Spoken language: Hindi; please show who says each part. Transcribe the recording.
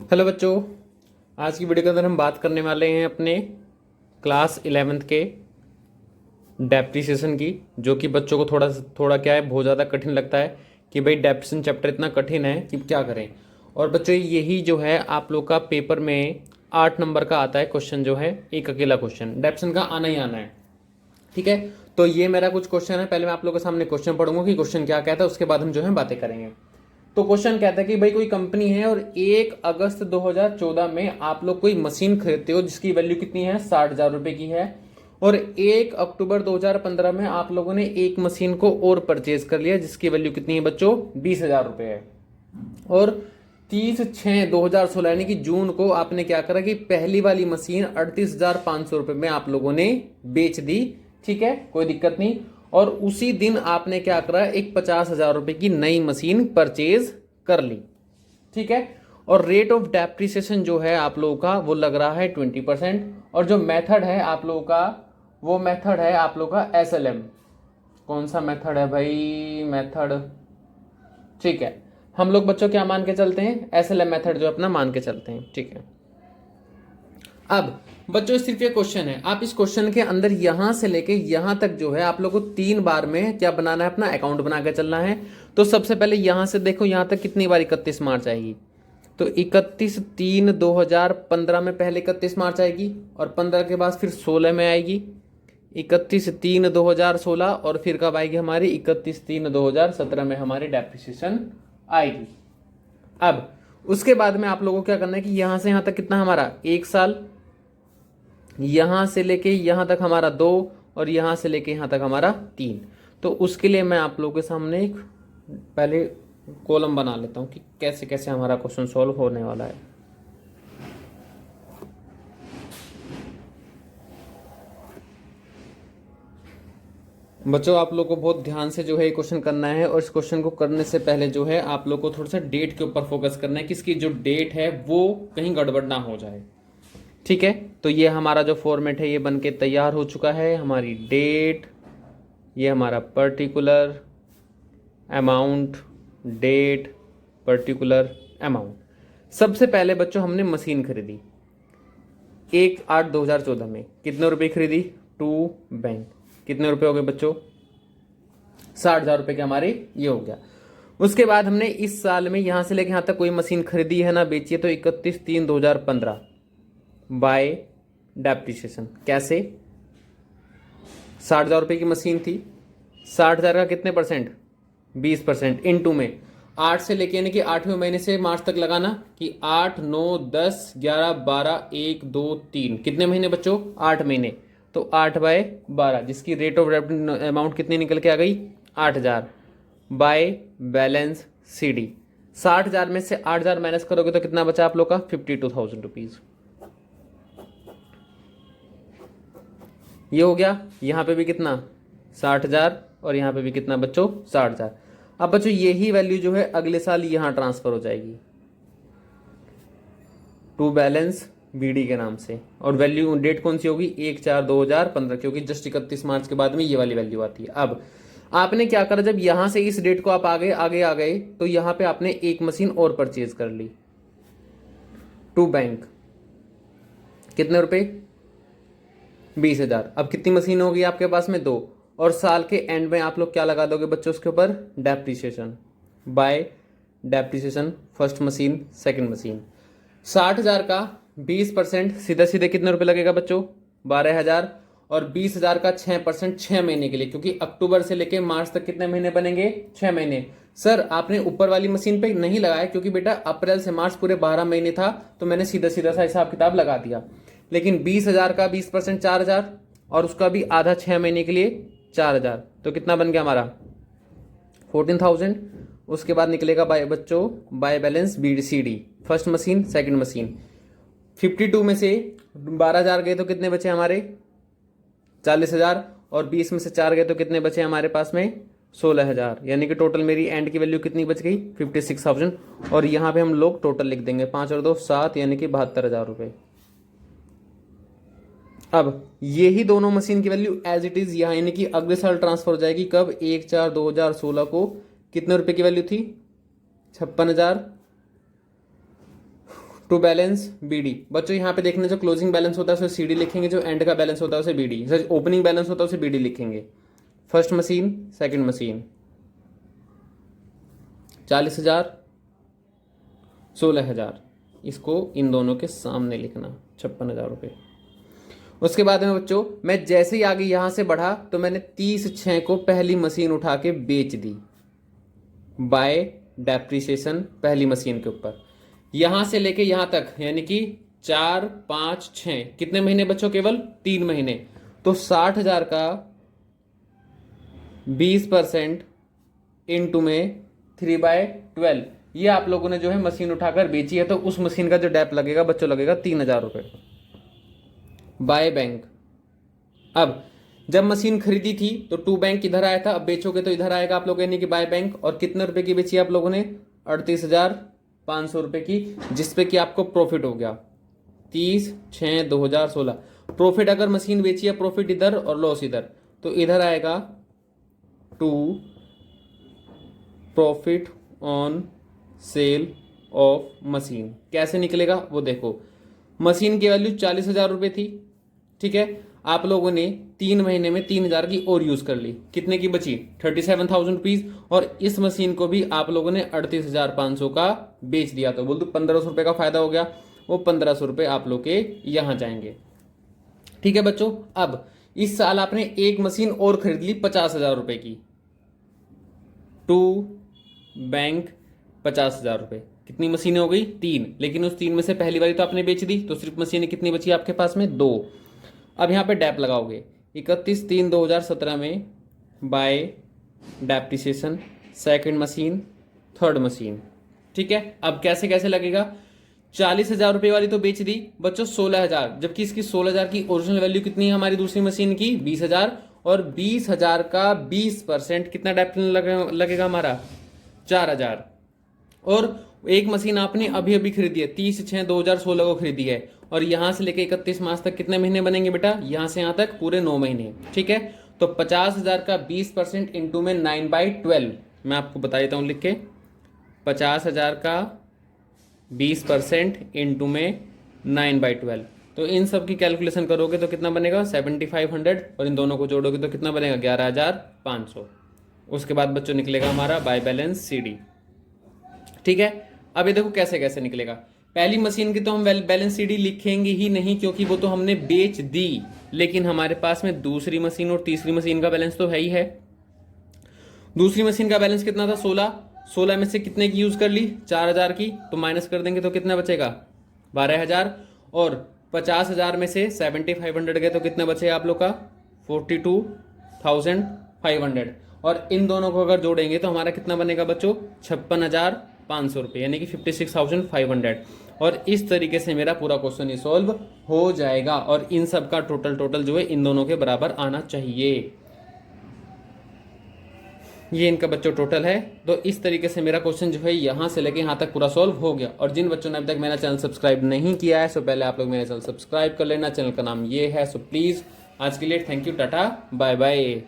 Speaker 1: हेलो बच्चों। आज की वीडियो के अंदर हम बात करने वाले हैं अपने क्लास 11th के डेप्रिसिएशन की, जो कि बच्चों को थोड़ा थोड़ा क्या है, बहुत ज़्यादा कठिन लगता है कि भाई डेप्रिसिएशन चैप्टर इतना कठिन है कि क्या करें। और बच्चों यही जो है आप लोग का पेपर में 8 नंबर का आता है क्वेश्चन, जो है एक अकेला क्वेश्चन डेप्रिसिएशन का आना ही आना है। ठीक है, तो ये मेरा कुछ क्वेश्चन है। पहले मैं आप लोगों के सामने क्वेश्चन पढ़ूंगा कि क्वेश्चन क्या कहता है, उसके बाद हम जो है बातें करेंगे। तो क्वेश्चन कहता है कि भाई कोई कंपनी है और 1 अगस्त 2014 में आप लोग कोई मशीन खरीदते हो जिसकी वैल्यू कितनी है, 60,000 रुपए की है। और 1 अक्टूबर 2015 में आप लोगों ने एक मशीन को और परचेज कर लिया जिसकी वैल्यू कितनी है बच्चों, 20,000 रुपए है। और 30/6/2016 यानी कि जून को आपने क्या करा कि पहली वाली मशीन 38,500 रुपए में आप लोगों ने बेच दी। ठीक है, कोई दिक्कत नहीं। और उसी दिन आपने क्या करा, एक 50,000 रुपए की नई मशीन परचेज कर ली। ठीक है, और रेट ऑफ डेप्रिसिएशन जो है आप लोगों का वो लग रहा है 20%। और जो मेथड है आप लोगों का, वो मेथड है आप लोगों का SLM। कौन सा मेथड है भाई, मेथड, ठीक है, हम लोग बच्चों क्या मान के चलते हैं, SLM मेथड जो अपना मान के चलते हैं। ठीक है, अब बच्चों सिर्फ ये क्वेश्चन है, आप इस क्वेश्चन के अंदर यहां से लेके यहां तक जो है आप लोगों को 3 बार में क्या बनाना है, अपना अकाउंट बना के चलना है। तो सबसे पहले यहां से देखो, यहां तक कितनी बार 31 मार्च आएगी, तो 31/3/2015 में पहले 31 मार्च आएगी, और 15 के बाद फिर 16 में आएगी 31/3/2016, और फिर कब आएगी हमारी 31/3/2017 में हमारी डेप्रिसिएशन आएगी। अब उसके बाद में आप लोगों को क्या करना है कि यहां से यहां तक कितना हमारा 1 साल, यहां से लेके यहां तक हमारा 2, और यहां से लेके यहां तक हमारा 3। तो उसके लिए मैं आप लोगों के सामने एक पहले कॉलम बना लेता हूं कि कैसे कैसे हमारा क्वेश्चन सॉल्व होने वाला है। बच्चों आप लोग को बहुत ध्यान से जो है ये क्वेश्चन करना है, और इस क्वेश्चन को करने से पहले जो है आप लोग को थोड़ा सा डेट के ऊपर फोकस करना है कि इसकी जो डेट है वो कहीं गड़बड़ ना हो जाए। ठीक है, तो ये हमारा जो फॉर्मेट है ये बन के तैयार हो चुका है। हमारी डेट, ये हमारा particular amount, debt, particular amount. सबसे पहले बच्चों हमने मशीन खरीदी 1/8/2014 में, कितने रुपए खरीदी, टू बैंक, कितने रुपए हो गए बच्चों, 60,000 रुपए के हमारे ये हो गया। उसके बाद हमने इस साल में यहां से लेके यहां तक कोई मशीन खरीदी है ना बेची है, तो 31/3/2015 बाय डेप्रिसिएशन। कैसे, 60,000 रुपए की मशीन थी, 60,000 का कितने परसेंट, 20% इन 2 में 8 से लेके यानी कि 8वें महीने से मार्च तक लगाना कि 8 9 10 11 12 1 2 3, कितने महीने बच्चों, 8 महीने। तो 8/12 जिसकी रेट ऑफ अमाउंट कितनी निकल के आ गई, 8,000 बाय बैलेंस CD। 60,000 में से 8,000 माइनस करोगे तो कितना बचा आप लोग का, 52,000 रुपीज। ये हो गया। यहां पे भी कितना, 60,000, और यहां पे भी कितना बच्चों, 60,000। अब बच्चों यही वैल्यू जो है अगले साल यहां ट्रांसफर हो जाएगी टू बैलेंस BD के नाम से। और वैल्यू डेट कौन सी होगी, 1/4/2015, क्योंकि जस्ट 31 मार्च के बाद में ये वाली वैल्यू आती है। अब आपने क्या करा, जब यहां से इस डेट को आप आगे आगे आ गए तो यहां पे आपने एक मशीन और परचेज कर ली टू बैंक, कितने रुपए, 20,000। अब कितनी मशीन होगी आपके पास में, 2। और साल के एंड में आप लोग क्या लगा दोगे बच्चों उसके ऊपर, depreciation bye depreciation, first machine second machine. 60,000 का 20% सीधे सीधे कितने रुपए लगेगा बच्चों, 12,000। और 20,000 का 6% 6 महीने के लिए, क्योंकि अक्टूबर से लेके मार्च तक कितने महीने बनेंगे, 6 महीने। सर आपने ऊपर वाली मशीन पे नहीं लगाया क्योंकि बेटा अप्रैल से मार्च पूरे 12 महीने था, तो मैंने सीधा सीधा सा हिसाब किताब लगा दिया। लेकिन 20,000 का 20% 4,000, और उसका भी आधा 6 महीने के लिए 4,000, तो कितना बन गया हमारा, 14,000। उसके बाद निकलेगा बाय बच्चों by balance BCD, first machine second machine. 52 में से 12,000 गए तो कितने बचे हमारे, 40,000, और 20 में से 4 गए तो कितने बचे हमारे पास में, 16,000। यानी कि टोटल मेरी एंड की वैल्यू कितनी बच गई, 56,000। और यहां पे हम लोग टोटल लिख देंगे 5 और 2 7, यानी कि 72,000 रुपए। अब यही दोनों मशीन की वैल्यू एज इट इज यहां यानी कि अगले साल ट्रांसफर हो जाएगी, कब, 1/4/2016 को कितने रुपए की वैल्यू थी, 56,000 टू बैलेंस BD। बच्चों यहाँ पे देखने जो क्लोजिंग बैलेंस होता है उसे CD लिखेंगे, जो एंड का बैलेंस होता है उसे BD, सर ओपनिंग बैलेंस होता है उसे BD लिखेंगे। फर्स्ट मशीन, सेकंड मशीन, 40,000, 16,000, इसको इन दोनों के सामने लिखना, 56,000 रुपये। उसके बाद में बच्चों मैं जैसे ही आगे यहां से बढ़ा तो मैंने 30/6 को पहली मशीन उठा के बेच दी बाय डेप्रिसिएशन पहली मशीन के ऊपर। यहां से लेके यहां तक यानी कि 4, 5, 6 कितने महीने बच्चों? केवल 3 महीने। तो 60,000 का 20% इंटू में 3/12, ये आप लोगों ने जो है मशीन उठाकर बेची है, तो उस मशीन का जो डेप लगेगा बच्चों लगेगा 3,000 रुपये बाय बैंक। अब जब मशीन खरीदी थी तो टू बैंक इधर आया था, अब बेचोगे तो इधर आएगा आप लोग, यानी कि बाय बैंक। और कितने रुपए की बेची आप लोगों ने? 38,500 रुपए की, जिसपे कि आपको प्रॉफिट हो गया 30/6/2016। प्रॉफिट अगर मशीन बेची है, प्रॉफिट इधर और लॉस इधर, तो इधर आएगा to profit on sale of machine. कैसे निकलेगा वो देखो, मशीन की वैल्यू 40,000 रुपये थी, ठीक है। आप लोगों ने 3 महीने में 3,000 की और यूज कर ली, कितने की बची? 37,000 रुपीज। और इस मशीन को भी आप लोगों ने 38,500 का बेच दिया, तो बोल दो 1,500 रुपये का फायदा हो गया। वो 1,500 रुपये आप लोग के यहां जाएंगे, ठीक है बच्चों। अब इस साल आपने एक मशीन और खरीद ली 50,000 रुपये की, टू बैंक 50,000 रुपये। कितनी मशीनें हो गई? 3। लेकिन उस 3 में से पहली वाली तो आपने बेच दी, तो सिर्फ मशीनें कितनी बची आपके पास में? 2। अब यहाँ पे डैप लगाओगे 31/3/2017 में bye depreciation second machine, third machine, ठीक है। अब कैसे कैसे लगेगा? 40,000 रुपये वाली तो बेच दी बच्चों 16,000, जबकि इसकी 16,000 की ओरिजिनल वैल्यू कितनी है हमारी दूसरी मशीन की? 20,000। और 20,000 का 20% कितना डैप लगेगा हमारा? 4,000। और एक मशीन आपने अभी अभी खरीदी है, 30/6/2016 को खरीदी है, और यहां से लेकर 31 मार्च तक कितने महीने बनेंगे बेटा? यहां से यहां तक पूरे 9 महीने, ठीक है। तो 50,000 का 20% इंटू में 9/12, मैं आपको बता देता हूं लिख के, 50,000 का 20% इंटू में 9/12। तो इन सब की कैलकुलेशन करोगे तो कितना बनेगा? 7,500, और इन दोनों को जोड़ोगे तो कितना बनेगा? 11,500। उसके बाद बच्चों निकलेगा हमारा बाय बैलेंस CD, ठीक है। अब ये देखो कैसे कैसे निकलेगा। पहली मशीन की तो हम बैलेंस CD लिखेंगे ही नहीं, क्योंकि वो तो हमने बेच दी, लेकिन हमारे पास में दूसरी मशीन और तीसरी मशीन का बैलेंस तो है ही है। दूसरी मशीन का बैलेंस कितना था? 16 में से कितने की यूज कर ली? 4,000 की, तो माइनस कर देंगे तो कितना बचेगा? 12,000। और 50,000 में से 7,500 गए तो कितना बचे आप लोग का? 42,500। और इन दोनों को अगर जोड़ेंगे तो हमारा कितना बनेगा बच्चों? 56,500 रुपये, यानी कि 56,500। और इस तरीके से मेरा पूरा क्वेश्चन ही सॉल्व हो जाएगा, और इन सब का टोटल जो है इन दोनों के बराबर आना चाहिए। ये इनका बच्चों टोटल है। तो इस तरीके से मेरा क्वेश्चन जो है यहां से लेके यहां तक पूरा सॉल्व हो गया। और जिन बच्चों ने अभी तक मेरा चैनल सब्सक्राइब नहीं किया है, सो पहले आप लोग मेरा चैनल सब्सक्राइब कर लेना। चैनल का नाम ये है। सो प्लीज आज के लिए thank you, tata, bye bye.